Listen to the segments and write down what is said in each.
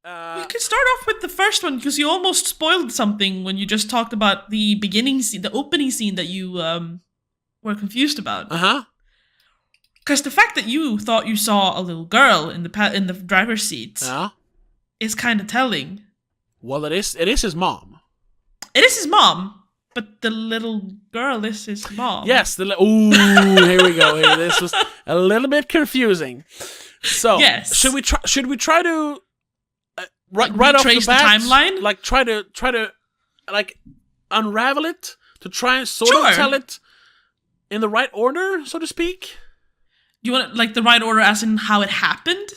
We could start off with the first one because you almost spoiled something when you just talked about the beginning scene, the opening scene that you were confused about. Because the fact that you thought you saw a little girl in the driver's seat is kind of telling. Well, it is his mom. It is his mom, but the little girl is his mom. Yes. Here we go. Here, this was a little bit confusing. So, yes. Should we try to right off the bat, the timeline? Like try to like unravel it to try and sort of tell it in the right order, so to speak. You want like the right order, as in how it happened?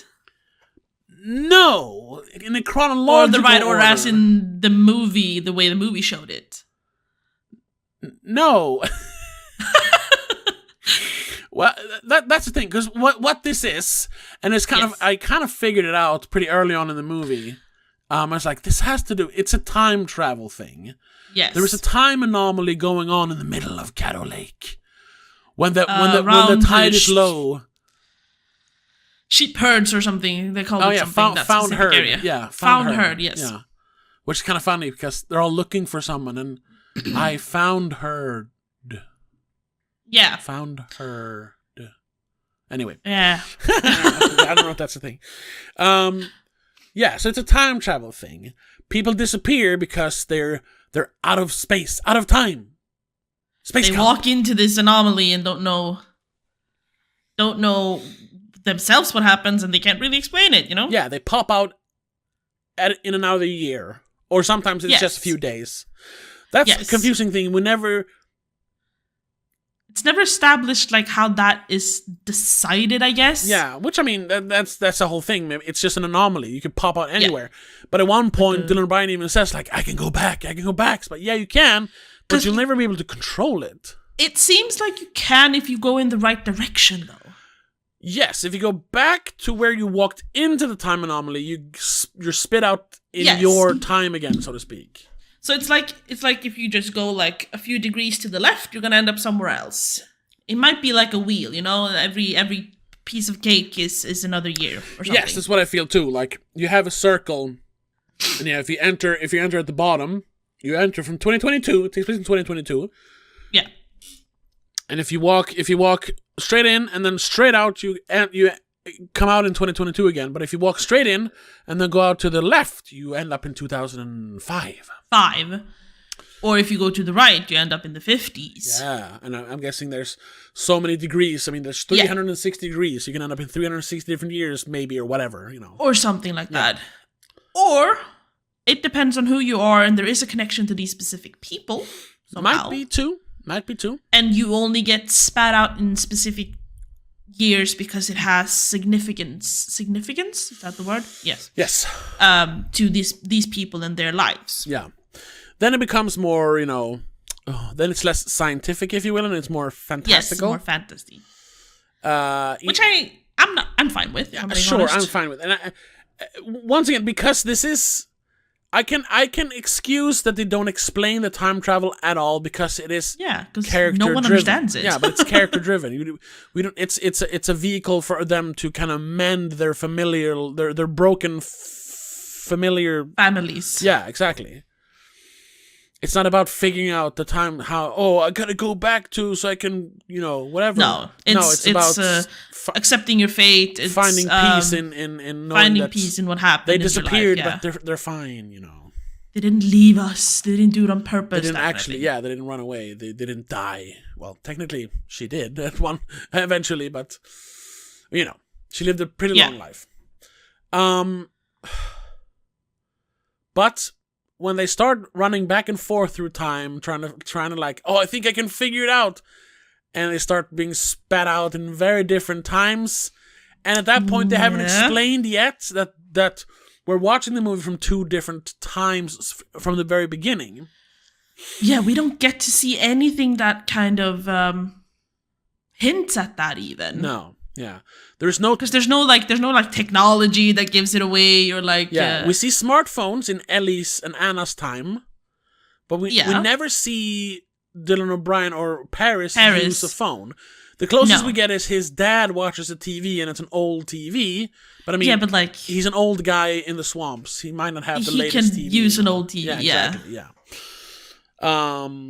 No, in the chronological or the right order, as in the movie, the way the movie showed it. No. Well, that's the thing, because what this is, and it's kind of, I kind of figured it out pretty early on in the movie. I was like, this has to do, it's a time travel thing. Yes. There is a time anomaly going on in the middle of Caddo Lake. When the tide is low. Sheep herds or something, they call it something. Found herd. Area. Yeah, found herd, yes. Yeah. Which is kind of funny, because they're all looking for someone, and I found herd. Yeah. Found her. Anyway. Yeah. I don't know if that's the thing. Yeah, so it's a time travel thing. People disappear because they're out of space, out of time. Space. They walk into this anomaly and don't know themselves what happens, and they can't really explain it, you know? Yeah, they pop out in and out of the year. Or sometimes it's just a few days. That's a confusing thing. It's never established like how that is decided, I guess. Yeah, which I mean, that's the whole thing. It's just an anomaly. You could pop out anywhere. But at one point, Dylan O'Brien even says, like, I can go back. But yeah, you can, but you'll never be able to control it. It seems like you can if you go in the right direction, though. Yes, if you go back to where you walked into the time anomaly, you're spit out in your time again, so to speak. So it's like if you just go like a few degrees to the left, you're gonna end up somewhere else. It might be like a wheel, you know. Every piece of cake is another year or something. Yes, that's what I feel too. Like you have a circle, and yeah, if you enter at the bottom, you enter from 2022. It takes place in 2022. Yeah. And if you walk straight in and then straight out, you come out in 2022 again. But if you walk straight in and then go out to the left, you end up in 2005. Or if you go to the right, you end up in the 50s. Yeah, and I'm guessing there's so many degrees. I mean, there's 360 degrees. You can end up in 360 different years, maybe, or whatever, you know. Or something like that. Or it depends on who you are, and there is a connection to these specific people. Somehow. Might be too. And you only get spat out in specific years because it has significance. Significance? Is that the word? Yes. Yes. To these people and their lives. Yeah. Then it becomes more, you know, then it's less scientific, if you will, and it's more fantastical. Yes, more fantasy. Which I'm fine with. Yeah, sure, honest. I'm fine with. And once again, because this is, I can excuse that they don't explain the time travel at all, because it is character no one understands it. Yeah, but it's character driven. We don't. It's a vehicle for them to kind of mend their their broken familiar families. Yeah, exactly. It's not about figuring out the time, I gotta go back to so I can, you know, whatever. No, it's about accepting your fate. It's finding peace in knowing finding peace in what happened. They disappeared, life, but they're fine, you know. They didn't leave us. They didn't do it on purpose. They didn't actually, they didn't run away. They didn't die. Well, technically, she did at one eventually, but you know, she lived a pretty long life. But when they start running back and forth through time, trying to like, I think I can figure it out, and they start being spat out in very different times, and at that point they haven't explained yet that we're watching the movie from two different times from the very beginning. Yeah, we don't get to see anything that kind of hints at that even. No. Yeah, there's no technology that gives it away, or like we see smartphones in Ellie's and Anna's time, but we never see Dylan O'Brien or Paris use a phone. The closest we get is his dad watches a TV, and it's an old TV. But I mean, but like he's an old guy in the swamps. He might not have the latest TV. He can use an old TV. Yeah, exactly. Yeah.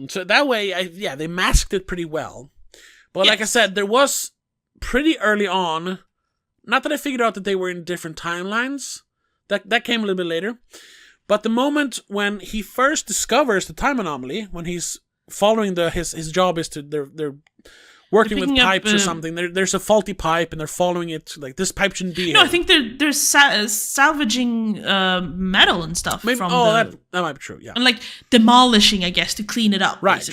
So that way, they masked it pretty well. But like I said, there was pretty early on. Not that I figured out that they were in different timelines. That came a little bit later. But the moment when he first discovers the time anomaly, when he's following his job is to they're working with pipes or something. There's a faulty pipe and they're following it. Like, this pipe shouldn't be here. No, I think they're salvaging metal and stuff. Maybe, that might be true. Yeah, and like demolishing, I guess, to clean it up. Right.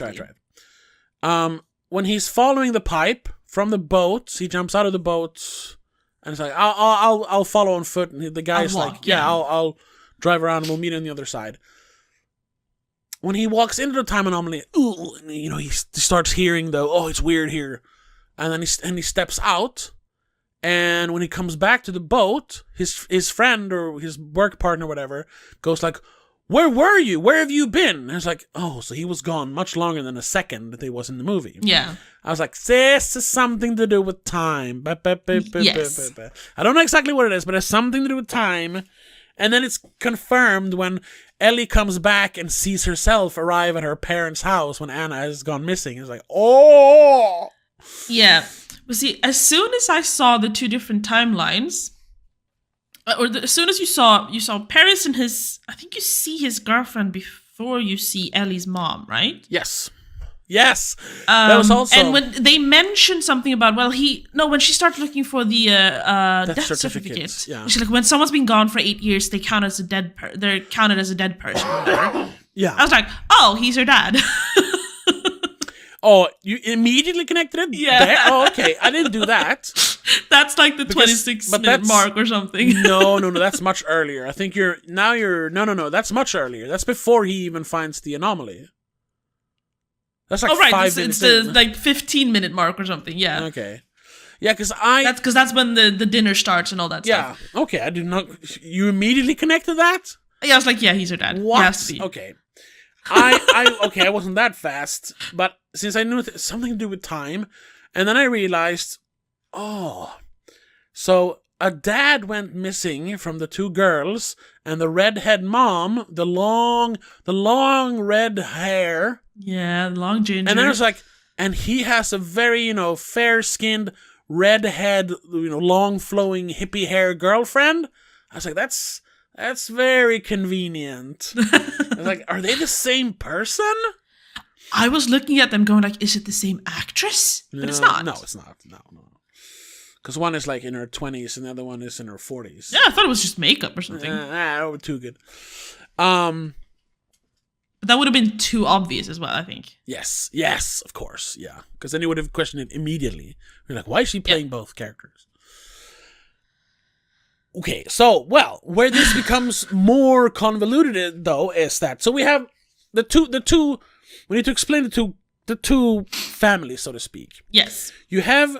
When he's following the pipe from the boat, he jumps out of the boat and it's like, I'll follow on foot. And the guy's I'll drive around and we'll meet on the other side. When he walks into the time anomaly, he starts hearing it's weird here. And then he steps out. And when he comes back to the boat, his friend or his work partner or whatever goes like, "Where were you? Where have you been?" And it's like, oh, so he was gone much longer than a second that he was in the movie. Yeah. I was like, this is something to do with time. Yes. I don't know exactly what it is, but it's something to do with time. And then it's confirmed when Ellie comes back and sees herself arrive at her parents' house when Anna has gone missing. It's like, oh! Yeah. But see, as soon as I saw the two different timelines, as soon as you saw Paris and I think you see his girlfriend before you see Ellie's mom, right? Yes. That was also... And when they mentioned something about, when she started looking for the death certificate. Yeah. She's like, when someone's been gone for 8 years, they count as they're counted as a dead person. Yeah. I was like, oh, he's her dad. Oh, you immediately connected it? Yeah. There? Oh, okay. I didn't do that. That's like the 26-minute mark or something. No, that's much earlier. I think no, that's much earlier. That's before he even finds the anomaly. That's like 5 minutes. It's the like 15-minute mark or something. Yeah. Okay. Yeah, because that's when the dinner starts and all that stuff. Yeah. Okay. I did not. You immediately connected that? Yeah. I was like, yeah, he's her dad. What? He has to be. Okay. I wasn't that fast, but since I knew something to do with time, and then I realized, so a dad went missing from the two girls, and the redhead mom, the long red hair. Yeah, long ginger. And then I was like, and he has a very, fair-skinned, redhead, long flowing hippie hair girlfriend. I was like, that's very convenient. I was like, are they the same person? I was looking at them going like, is it the same actress? But it's not. No, it's not. No. Because one is like in her 20s and the other one is in her 40s. Yeah, I thought it was just makeup or something. That was too good. But that would have been too obvious as well, I think. Yes, of course, yeah. Because then you would have questioned it immediately. You're like, why is she playing both characters? Okay, so, where this becomes more convoluted, though, is that... So we have the two... We need to explain the two families, so to speak. Yes. You have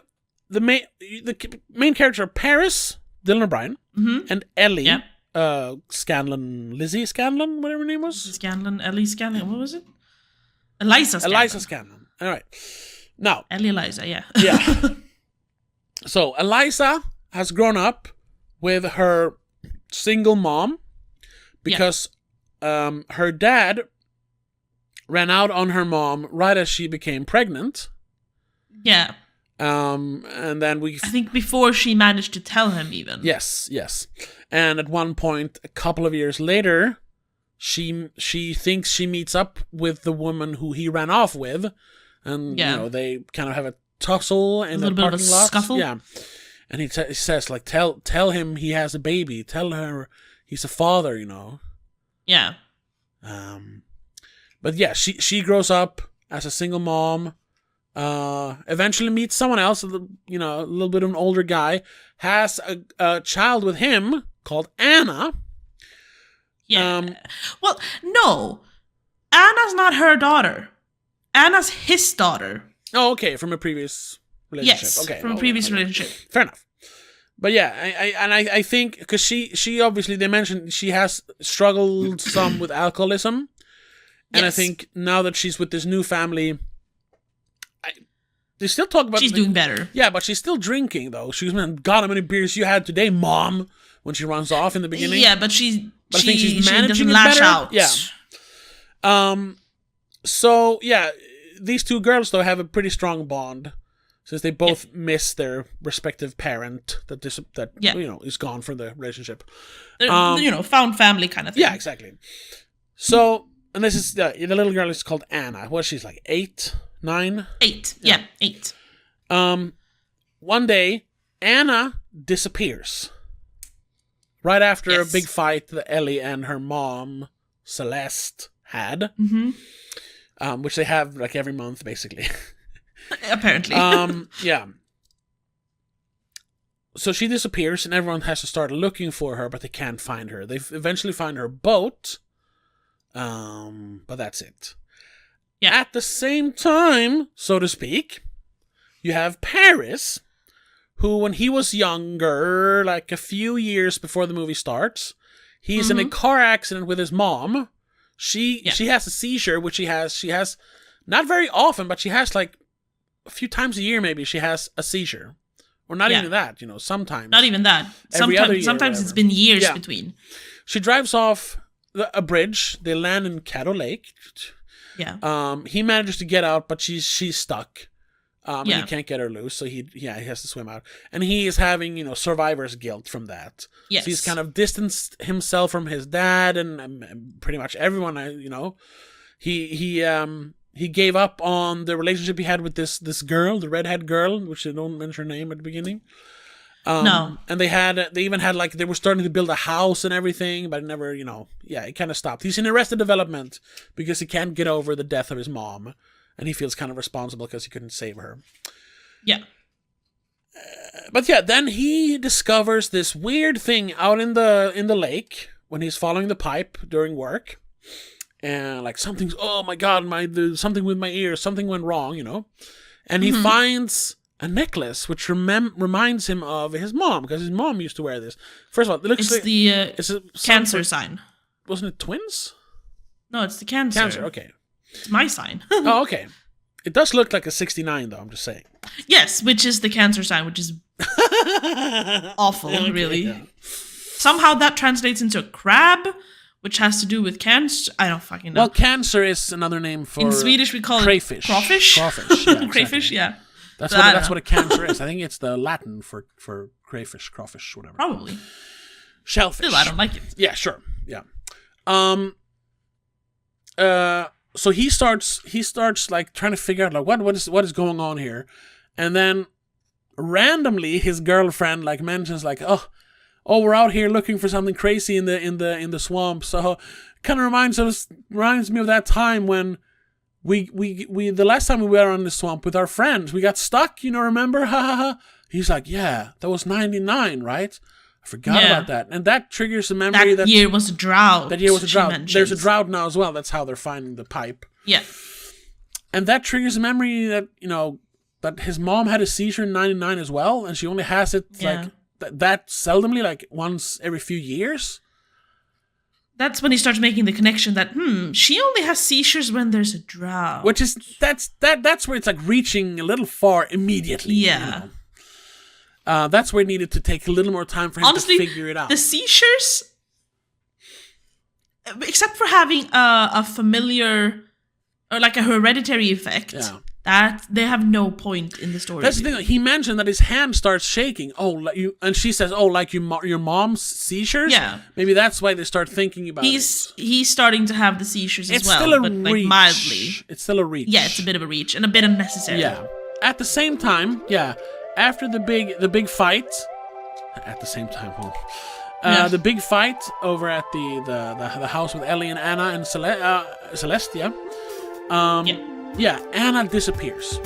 the main character of Paris, Dylan O'Brien, and Ellie, Lizzie Scanlon, whatever her name was. Ellie Scanlon, what was it? Eliza Scanlon. All right. Now. Ellie Eliza, yeah. Yeah. So, Eliza has grown up with her single mom because her dad ran out on her mom right as she became pregnant. Yeah. And then I think before she managed to tell him even. Yes. And at one point, a couple of years later, she thinks she meets up with the woman who he ran off with. And, they kind of have a tussle in the parking lot. Scuffle. Yeah. And he says, like, tell him he has a baby. Tell her he's a father, Yeah. But yeah, she grows up as a single mom. Eventually meets someone else, a little bit of an older guy. Has a child with him called Anna. Yeah. Well, no. Anna's not her daughter. Anna's his daughter. Oh, okay. From a previous relationship. Yes, okay. from a previous relationship. Fair enough. But yeah, I think, because she obviously, they mentioned she has struggled some with alcoholism. And I think now that she's with this new family, They still talk about... She's doing better. Yeah, but she's still drinking, though. She's like, God, how many beers you had today, Mom? When she runs off in the beginning. Yeah, but I think she's managing it lash better. out. Yeah. So, yeah, these two girls, though, have a pretty strong bond. Since they both miss their respective parent that is gone from the relationship. Found family kind of thing. Yeah, exactly. So, and this is... the little girl is called Anna. What, she's like 8, 9? 8. Yeah, 8. One day, Anna disappears. Right after a big fight that Ellie and her mom, Celeste, had. Mm-hmm. Which they have like every month, basically. Apparently. Yeah. So she disappears and everyone has to start looking for her, but they can't find her. They eventually find her boat. But that's it. Yeah. At the same time, so to speak, you have Paris, who when he was younger, like a few years before the movie starts, he's in a car accident with his mom. She has a seizure, which she has not very often, but she has like a few times a year maybe she has a seizure. Or not even that, sometimes. Not even that. Sometimes it's been years between. She drives off a bridge. They land in Caddo Lake. Yeah. He manages to get out, but she's stuck. And he can't get her loose, so he has to swim out. And he is having, survivor's guilt from that. Yes. So he's kind of distanced himself from his dad and pretty much everyone, He gave up on the relationship he had with this girl, the redhead girl, which they don't mention her name at the beginning. No. And they even had they were starting to build a house and everything, but it never, it kind of stopped. He's in Arrested Development because he can't get over the death of his mom. And he feels kind of responsible because he couldn't save her. Yeah. But yeah, then he discovers this weird thing out in the lake when he's following the pipe during work. And something's, oh my God, something with my ear, something went wrong, And he finds a necklace which reminds him of his mom, because his mom used to wear this. First of all, it looks like it's the cancer sign. Wasn't it twins? No, it's the cancer. Cancer, okay. It's my sign. Oh, okay. It does look like a 69, though, I'm just saying. Yes, which is the cancer sign, which is awful, really. Yeah. Somehow that translates into a crab, which has to do with cancer. I don't fucking know. Well, cancer is another name for... In Swedish, we call crayfish. It crawfish. Crawfish, yeah, Crayfish, exactly. yeah. That's what a cancer is. I think it's the Latin for crayfish, crawfish, whatever. Probably. Shellfish. Still, I don't like it. Yeah, sure. Yeah. So he starts trying to figure out what is going on here, and then randomly his girlfriend mentions oh we're out here looking for something crazy in the swamp. So kind of reminds me of that time when we the last time we were on the swamp with our friends, we got stuck. Remember? Ha ha ha. He's like, yeah, that was 99, right? I forgot about that. And that triggers a memory that... year was a drought. That year was a drought. There's a drought now as well. That's how they're finding the pipe. Yeah. And that triggers a memory that, that his mom had a seizure in 99 as well. And she only has it, that seldomly, once every few years. That's when he starts making the connection that, she only has seizures when there's a drought. Which is... That's where it's, reaching a little far immediately. Yeah. That's where it needed to take a little more time for him to figure it out. The seizures, except for having a familiar or a hereditary effect, that they have no point in the story. That's the thing. He mentioned that his hand starts shaking. And she says, your mom's seizures? Yeah. Maybe that's why they start thinking about it. He's starting to have the seizures as well, still but mildly. It's still a reach. Yeah, it's a bit of a reach and a bit unnecessary. Yeah. At the same time, after the big fight, at the same time, the big fight over at the house with Ellie and Anna and Celeste, Anna disappears.